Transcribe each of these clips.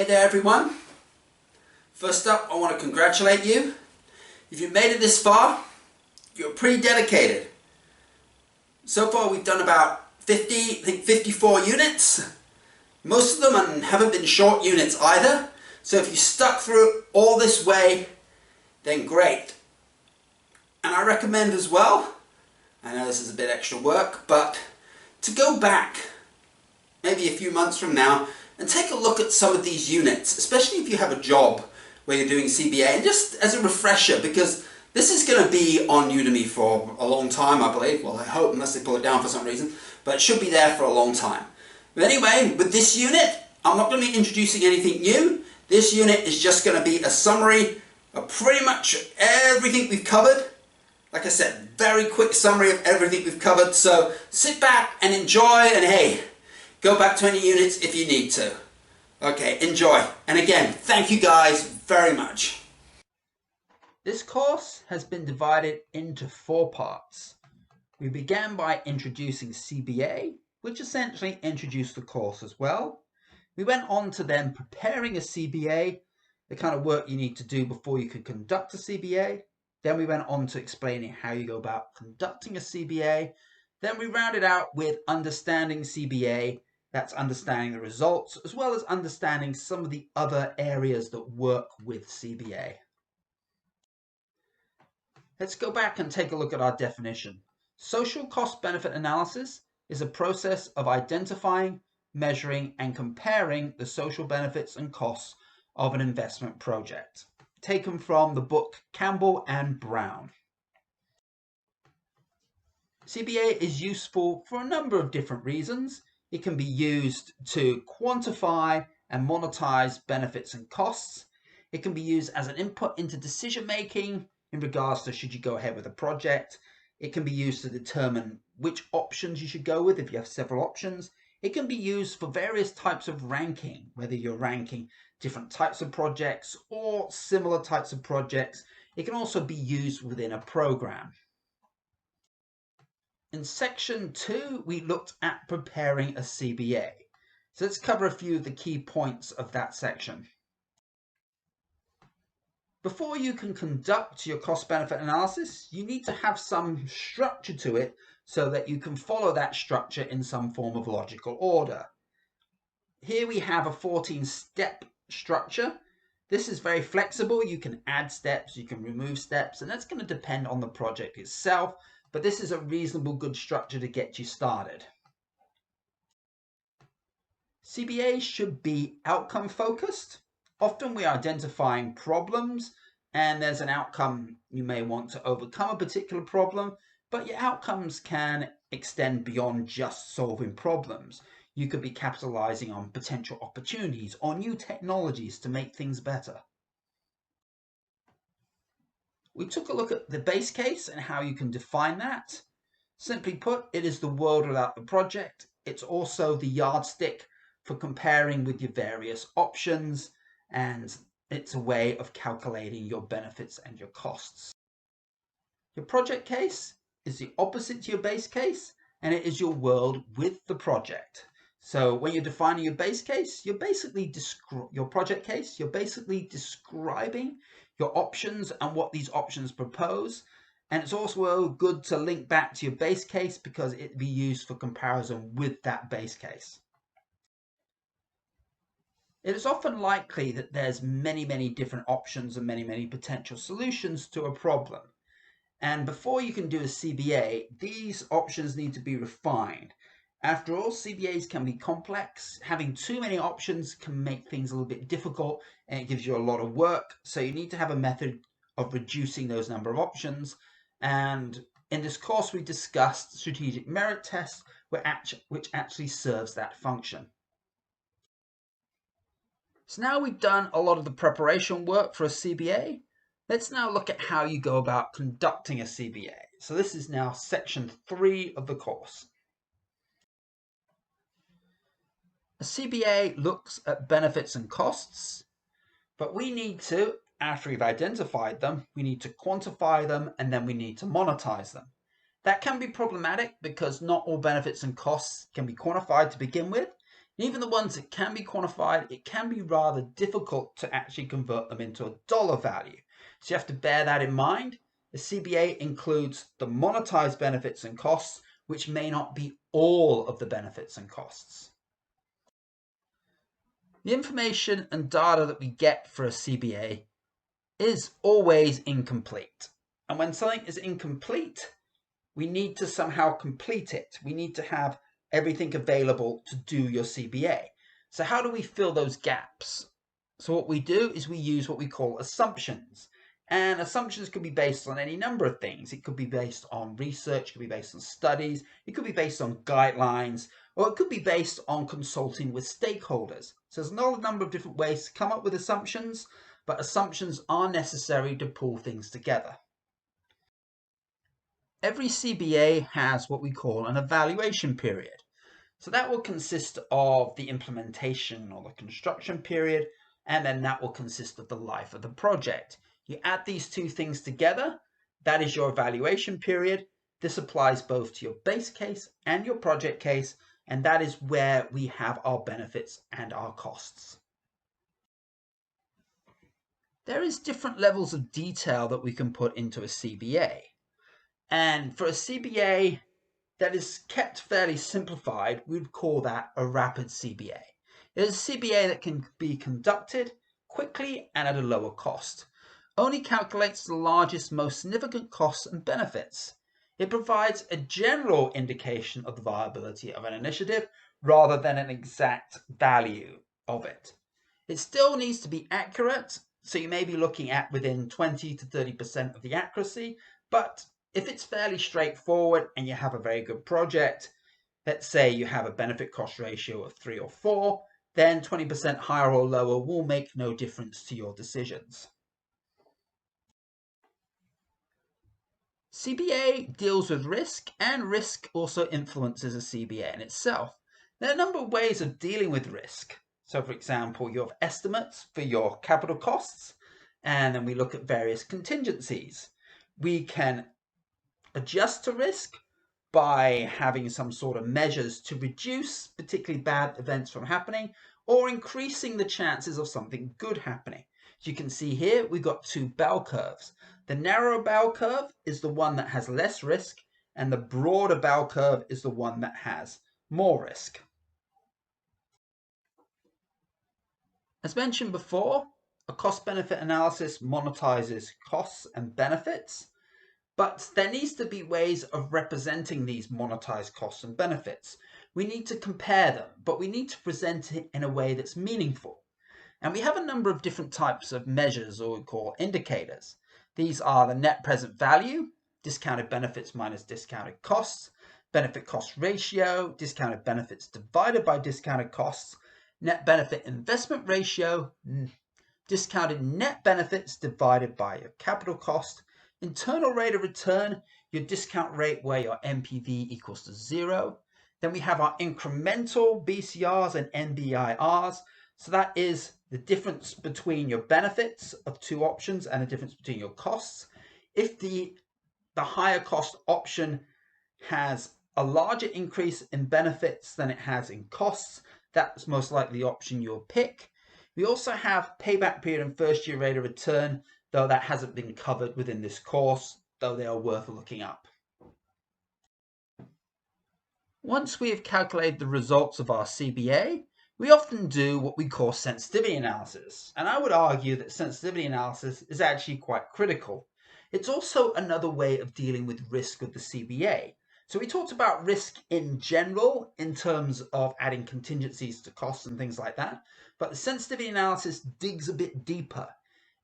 Hey there everyone. First up, I want to congratulate you. If you made it this far, you're pretty dedicated. So far we've done about 54 units. Most of them haven't been short units either. So if you stuck through all this way, then great. And I recommend as well, I know this is a bit extra work, but to go back maybe a few months from now and take a look at some of these units, especially if you have a job where you're doing CBA, and just as a refresher, because this is going to be on Udemy for a long time, I believe. Well, I hope, unless they pull it down for some reason, but it should be there for a long time. But anyway, with this unit, I'm not going to be introducing anything new. This unit is just going to be a summary of pretty much everything we've covered. Like I said, very quick summary of everything we've covered. So sit back and enjoy, and hey, go back 20 units if you need to. Okay, enjoy. And again, thank you guys very much. This course has been divided into 4 parts. We began by introducing CBA, which essentially introduced the course as well. We went on to then preparing a CBA, the kind of work you need to do before you can conduct a CBA. Then we went on to explaining how you go about conducting a CBA. Then we rounded out with understanding CBA. That's understanding the results, as well as understanding some of the other areas that work with CBA. Let's go back and take a look at our definition. Social cost-benefit analysis is a process of identifying, measuring, and comparing the social benefits and costs of an investment project. Taken from the book Campbell and Brown. CBA is useful for a number of different reasons. It can be used to quantify and monetize benefits and costs. It can be used as an input into decision making in regards to should you go ahead with a project. It can be used to determine which options you should go with if you have several options. It can be used for various types of ranking, whether you're ranking different types of projects or similar types of projects. It can also be used within a program. In section 2, we looked at preparing a CBA. So let's cover a few of the key points of that section. Before you can conduct your cost-benefit analysis, you need to have some structure to it so that you can follow that structure in some form of logical order. Here we have a 14-step structure. This is very flexible. You can add steps, you can remove steps, and that's going to depend on the project itself, but this is a reasonable good structure to get you started. CBA should be outcome focused. Often we're identifying problems and there's an outcome. You may want to overcome a particular problem, but your outcomes can extend beyond just solving problems. You could be capitalizing on potential opportunities or new technologies to make things better. We took a look at the base case and how you can define that. Simply put, it is the world without the project. It's also the yardstick for comparing with your various options, and it's a way of calculating your benefits and your costs. Your project case is the opposite to your base case, and it is your world with the project. So when you're defining your base case, you're basically your project case, you're basically describing your options and what these options propose. And it's also good to link back to your base case because it'd be used for comparison with that base case. It is often likely that there's many different options and many potential solutions to a problem. And before you can do a CBA, these options need to be refined. After all, CBAs can be complex. Having too many options can make things a little bit difficult and it gives you a lot of work. So you need to have a method of reducing those number of options. And in this course, we discussed strategic merit tests, which actually serves that function. So now we've done a lot of the preparation work for a CBA. Let's now look at how you go about conducting a CBA. So this is now section 3 of the course. A CBA looks at benefits and costs, but we need to, after we've identified them, we need to quantify them and then we need to monetize them. That can be problematic because not all benefits and costs can be quantified to begin with. And even the ones that can be quantified, it can be rather difficult to actually convert them into a dollar value. So you have to bear that in mind. The CBA includes the monetized benefits and costs, which may not be all of the benefits and costs. The information and data that we get for a CBA is always incomplete. And when something is incomplete, we need to somehow complete it. We need to have everything available to do your CBA. So how do we fill those gaps? So what we do is we use what we call assumptions. And assumptions could be based on any number of things. It could be based on research, it could be based on studies, it could be based on guidelines, or it could be based on consulting with stakeholders. So there's a number of different ways to come up with assumptions, but assumptions are necessary to pull things together. Every CBA has what we call an evaluation period. So that will consist of the implementation or the construction period, and then that will consist of the life of the project. You add these two things together, that is your evaluation period. This applies both to your base case and your project case, and that is where we have our benefits and our costs. There is different levels of detail that we can put into a CBA. And for a CBA that is kept fairly simplified, we'd call that a rapid CBA. It is a CBA that can be conducted quickly and at a lower cost. Only calculates the largest, most significant costs and benefits. It provides a general indication of the viability of an initiative rather than an exact value of it. It still needs to be accurate, so you may be looking at within 20 to 30% of the accuracy, but if it's fairly straightforward and you have a very good project, let's say you have a benefit cost ratio of 3 or 4, then 20% higher or lower will make no difference to your decisions. CBA deals with risk, and risk also influences a CBA in itself. There are a number of ways of dealing with risk. So for example, you have estimates for your capital costs, and then we look at various contingencies. We can adjust to risk by having some sort of measures to reduce particularly bad events from happening, or increasing the chances of something good happening. As you can see here, we've got two bell curves. The narrow bell curve is the one that has less risk, and the broader bell curve is the one that has more risk. As mentioned before, a cost-benefit analysis monetizes costs and benefits. But there needs to be ways of representing these monetized costs and benefits. We need to compare them, but we need to present it in a way that's meaningful. And we have a number of different types of measures, or we call indicators. These are the net present value, discounted benefits minus discounted costs, benefit cost ratio, discounted benefits divided by discounted costs, net benefit investment ratio, discounted net benefits divided by your capital cost, internal rate of return, your discount rate where your NPV equals to 0. Then we have our incremental BCRs and NBIRs. So that is the difference between your benefits of two options and the difference between your costs. If the higher cost option has a larger increase in benefits than it has in costs, that's most likely the option you'll pick. We also have payback period and first year rate of return, though that hasn't been covered within this course, though they are worth looking up. Once we have calculated the results of our CBA, we often do what we call sensitivity analysis. And I would argue that sensitivity analysis is actually quite critical. It's also another way of dealing with risk with the CBA. So we talked about risk in general in terms of adding contingencies to costs and things like that. But the sensitivity analysis digs a bit deeper.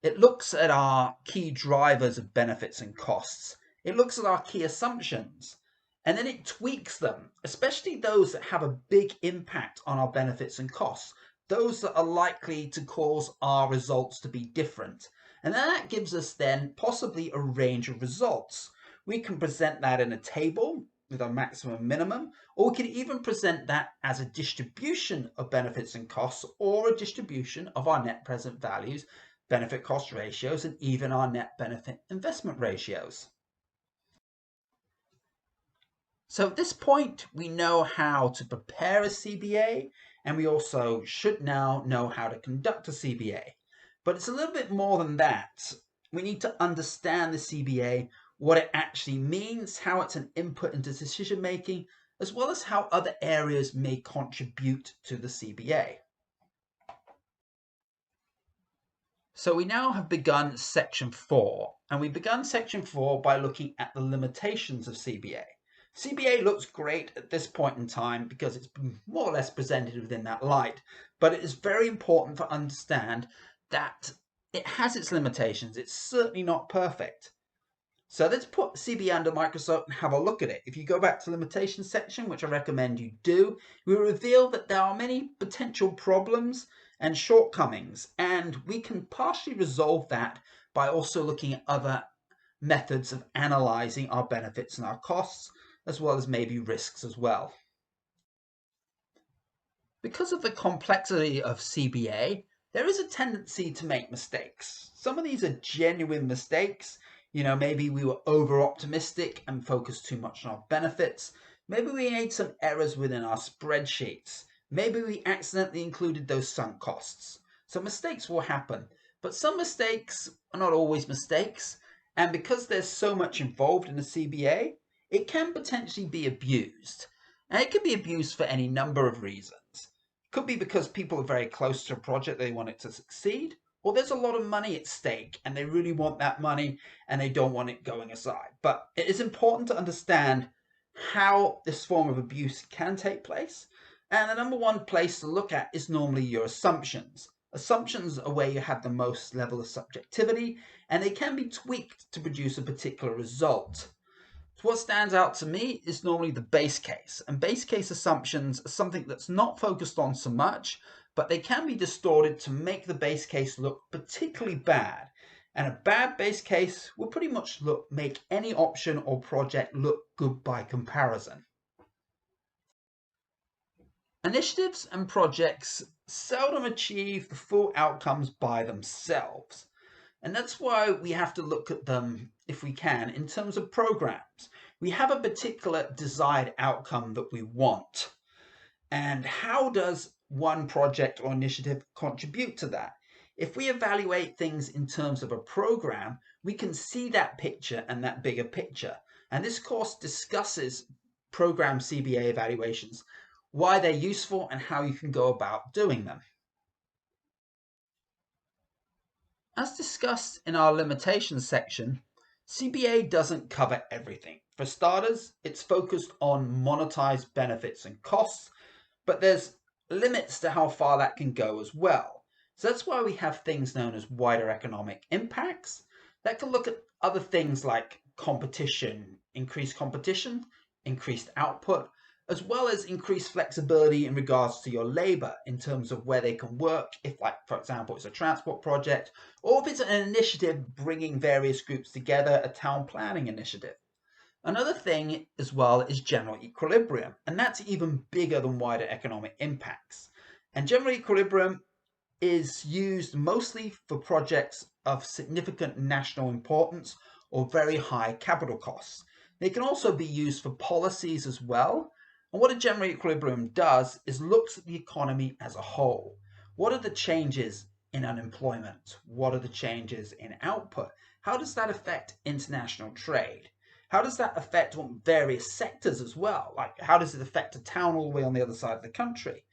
It looks at our key drivers of benefits and costs. It looks at our key assumptions, and then it tweaks them, especially those that have a big impact on our benefits and costs, those that are likely to cause our results to be different. And then that gives us then possibly a range of results. We can present that in a table with a maximum and minimum, or we can even present that as a distribution of benefits and costs, or a distribution of our net present values, benefit cost ratios, and even our net benefit investment ratios. So at this point, we know how to prepare a CBA, and we also should now know how to conduct a CBA. But it's a little bit more than that. We need to understand the CBA, what it actually means, how it's an input into decision making, as well as how other areas may contribute to the CBA. So we now have begun section 4, and we begun section 4 by looking at the limitations of CBA. CBA looks great at this point in time because it's been more or less presented within that light, but it is very important to understand that it has its limitations. It's certainly not perfect. So let's put CBA under microscope and have a look at it. If you go back to the limitations section, which I recommend you do, we reveal that there are many potential problems and shortcomings, and we can partially resolve that by also looking at other methods of analyzing our benefits and our costs, as well as maybe risks as well. Because of the complexity of CBA, there is a tendency to make mistakes. Some of these are genuine mistakes. Maybe we were over optimistic and focused too much on our benefits. Maybe we made some errors within our spreadsheets. Maybe we accidentally included those sunk costs. So mistakes will happen, but some mistakes are not always mistakes. And because there's so much involved in the CBA, it can potentially be abused. And it can be abused for any number of reasons. Could be because people are very close to a project, they want it to succeed, or there's a lot of money at stake and they really want that money and they don't want it going aside. But it is important to understand how this form of abuse can take place. And the number one place to look at is normally your assumptions. Assumptions are where you have the most level of subjectivity, and they can be tweaked to produce a particular result. So what stands out to me is normally the base case, and base case assumptions are something that's not focused on so much, but they can be distorted to make the base case look particularly bad. And a bad base case will pretty much make any option or project look good by comparison. Initiatives and projects seldom achieve the full outcomes by themselves. And that's why we have to look at them, if we can, in terms of programs. We have a particular desired outcome that we want. And how does one project or initiative contribute to that? If we evaluate things in terms of a program, we can see that picture and that bigger picture. And this course discusses program CBA evaluations, why they're useful, and how you can go about doing them. As discussed in our limitations section, CBA doesn't cover everything. For starters, it's focused on monetized benefits and costs, but there's limits to how far that can go as well. So that's why we have things known as wider economic impacts that can look at other things like competition, increased output, as well as increased flexibility in regards to your labor in terms of where they can work, if, like, for example, it's a transport project, or if it's an initiative bringing various groups together, a town planning initiative. Another thing as well is general equilibrium, and that's even bigger than wider economic impacts. And general equilibrium is used mostly for projects of significant national importance or very high capital costs. They can also be used for policies as well. And what a general equilibrium does is looks at the economy as a whole. What are the changes in unemployment? What are the changes in output? How does that affect international trade? How does that affect various sectors as well? Like, how does it affect a town all the way on the other side of the country?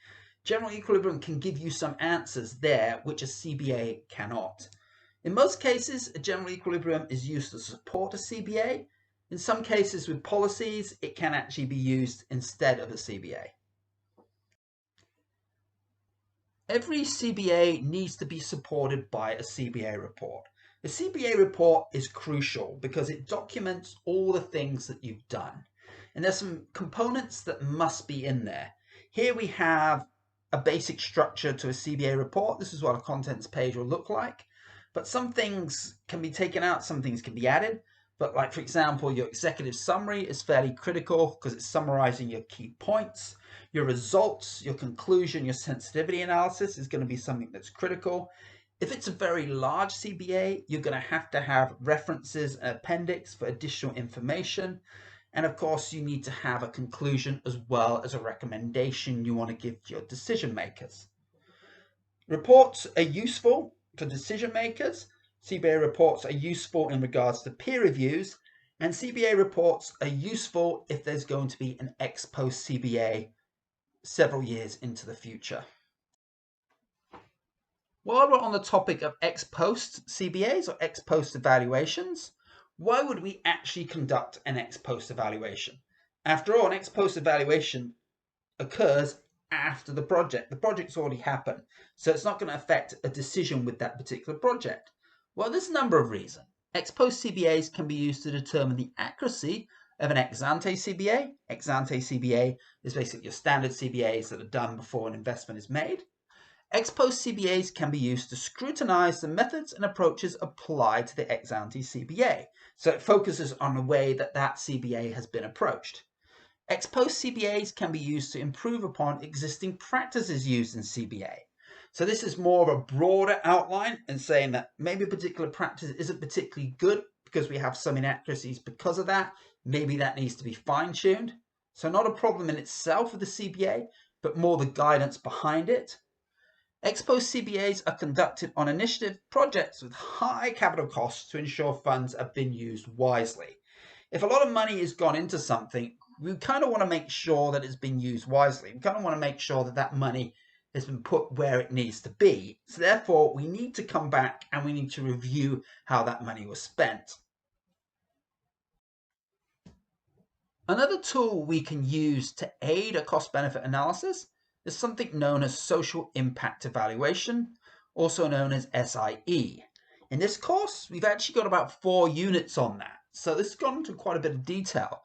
General equilibrium can give you some answers there, which a CBA cannot. In most cases, a general equilibrium is used to support a CBA. In some cases with policies, it can actually be used instead of a CBA. Every CBA needs to be supported by a CBA report. The CBA report is crucial because it documents all the things that you've done. And there's some components that must be in there. Here we have a basic structure to a CBA report. This is what a contents page will look like. But some things can be taken out, some things can be added. But, like, for example, your executive summary is fairly critical because it's summarizing your key points. Your results, your conclusion, your sensitivity analysis is going to be something that's critical. If it's a very large CBA, you're going to have references and appendix for additional information. And of course, you need to have a conclusion as well as a recommendation you want to give to your decision makers. Reports are useful for decision makers. CBA reports are useful in regards to peer reviews, and CBA reports are useful if there's going to be an ex post CBA several years into the future. While we're on the topic of ex post CBAs or ex post evaluations, why would we actually conduct an ex post evaluation? After all, an ex post evaluation occurs after the project. The project's already happened, so it's not going to affect a decision with that particular project. Well, there's a number of reasons. Ex post CBAs can be used to determine the accuracy of an ex ante CBA. Ex ante CBA is basically your standard CBAs that are done before an investment is made. Ex post CBAs can be used to scrutinize the methods and approaches applied to the ex ante CBA. So it focuses on the way that that CBA has been approached. Ex post CBAs can be used to improve upon existing practices used in CBA. So this is more of a broader outline and saying that maybe a particular practice isn't particularly good because we have some inaccuracies because of that. Maybe that needs to be fine-tuned. So not a problem in itself with the CBA, but more the guidance behind it. Ex post CBAs are conducted on initiative projects with high capital costs to ensure funds have been used wisely. If a lot of money has gone into something, we kind of want to make sure that it's been used wisely. We kind of want to make sure that that money has been put where it needs to be. So therefore, we need to come back and we need to review how that money was spent. Another tool we can use to aid a cost-benefit analysis is something known as social impact evaluation, also known as SIE. In this course, we've actually got about 4 units on that. So this has gone into quite a bit of detail.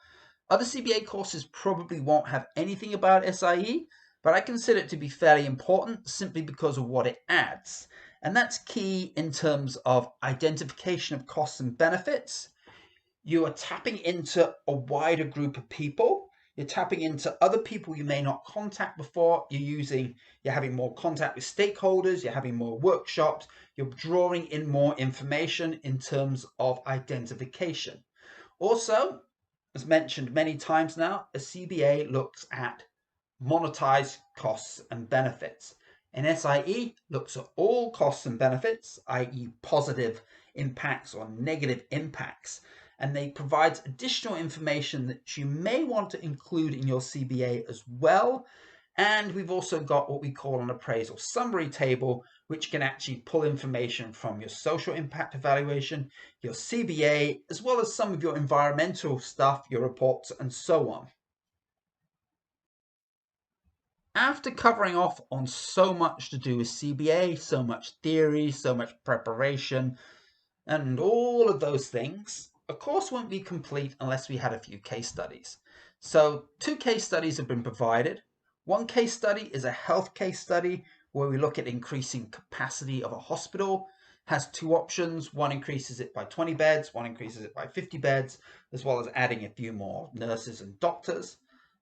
Other CBA courses probably won't have anything about SIE, but I consider it to be fairly important simply because of what it adds. And that's key in terms of identification of costs and benefits. You are tapping into a wider group of people. You're tapping into other people you may not contact before. You're having more contact with stakeholders. You're having more workshops. You're drawing in more information in terms of identification. Also, as mentioned many times now, a CBA looks at monetized costs and benefits. An SIE looks at all costs and benefits, i.e. positive impacts or negative impacts, and they provide additional information that you may want to include in your CBA as well. And we've also got what we call an appraisal summary table, which can actually pull information from your social impact evaluation, your CBA, as well as some of your environmental stuff, your reports, and so on. After covering off on so much to do with CBA, so much theory, so much preparation, and all of those things, a course won't be complete unless we had a few case studies. So 2 case studies have been provided. One case study is a health case study where we look at increasing capacity of a hospital. It has 2 options. One increases it by 20 beds, one increases it by 50 beds, as well as adding a few more nurses and doctors.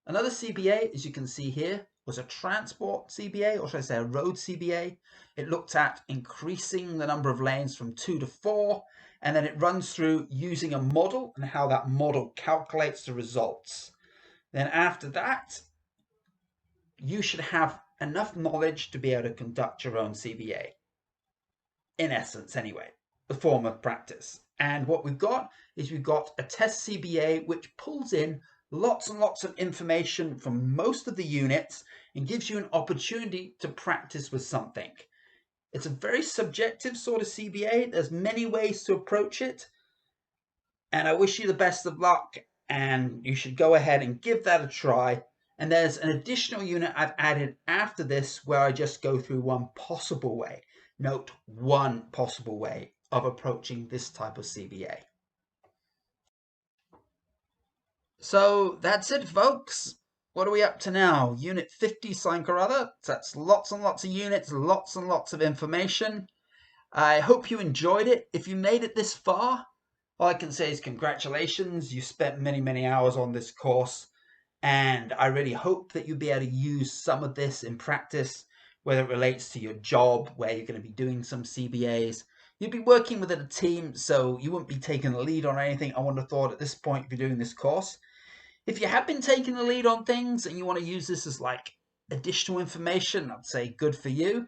Another CBA, as you can see here, was a transport CBA, or should I say a road CBA. It looked at increasing the number of lanes from 2 to 4, and then it runs through using a model and how that model calculates the results. Then after that, you should have enough knowledge to be able to conduct your own CBA. In essence, anyway, the form of practice. And what we've got is we've got a test CBA which pulls in lots and lots of information from most of the units and gives you an opportunity to practice with something. It's a very subjective sort of CBA. There's many ways to approach it. And I wish you the best of luck, and you should go ahead and give that a try. And there's an additional unit I've added after this where I just go through one possible way. Note, one possible way of approaching this type of CBA. So that's it, folks. What are we up to now? Unit 50 something or other. That's lots and lots of units, lots and lots of information. I hope you enjoyed it. If you made it this far, all I can say is congratulations. You spent many, many hours on this course. And I really hope that you'll be able to use some of this in practice, whether it relates to your job, where you're going to be doing some CBAs. You'll be working within a team, so you wouldn't be taking the lead on anything, I wouldn't have thought at this point if you're doing this course. If you have been taking the lead on things and you want to use this as like additional information, I'd say good for you.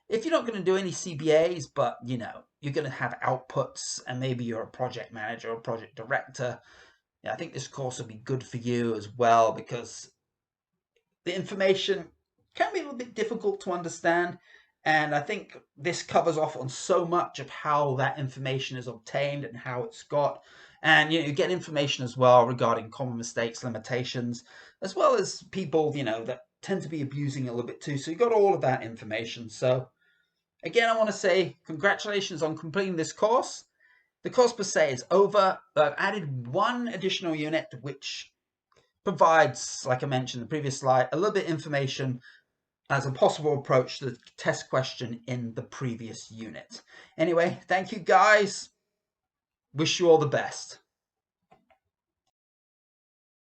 If you're not going to do any CBAs, but you know, you're going to have outputs and maybe you're a project manager or project director, yeah, I think this course will be good for you as well, because the information can be a little bit difficult to understand. And I think this covers off on so much of how that information is obtained and how it's got. And you get information as well regarding common mistakes, limitations, as well as people, that tend to be abusing it a little bit too. So you got all of that information. So again, I want to say congratulations on completing this course. The course per se is over. I've added one additional unit, which provides, like I mentioned in the previous slide, a little bit of information as a possible approach to the test question in the previous unit. Anyway, thank you guys. Wish you all the best.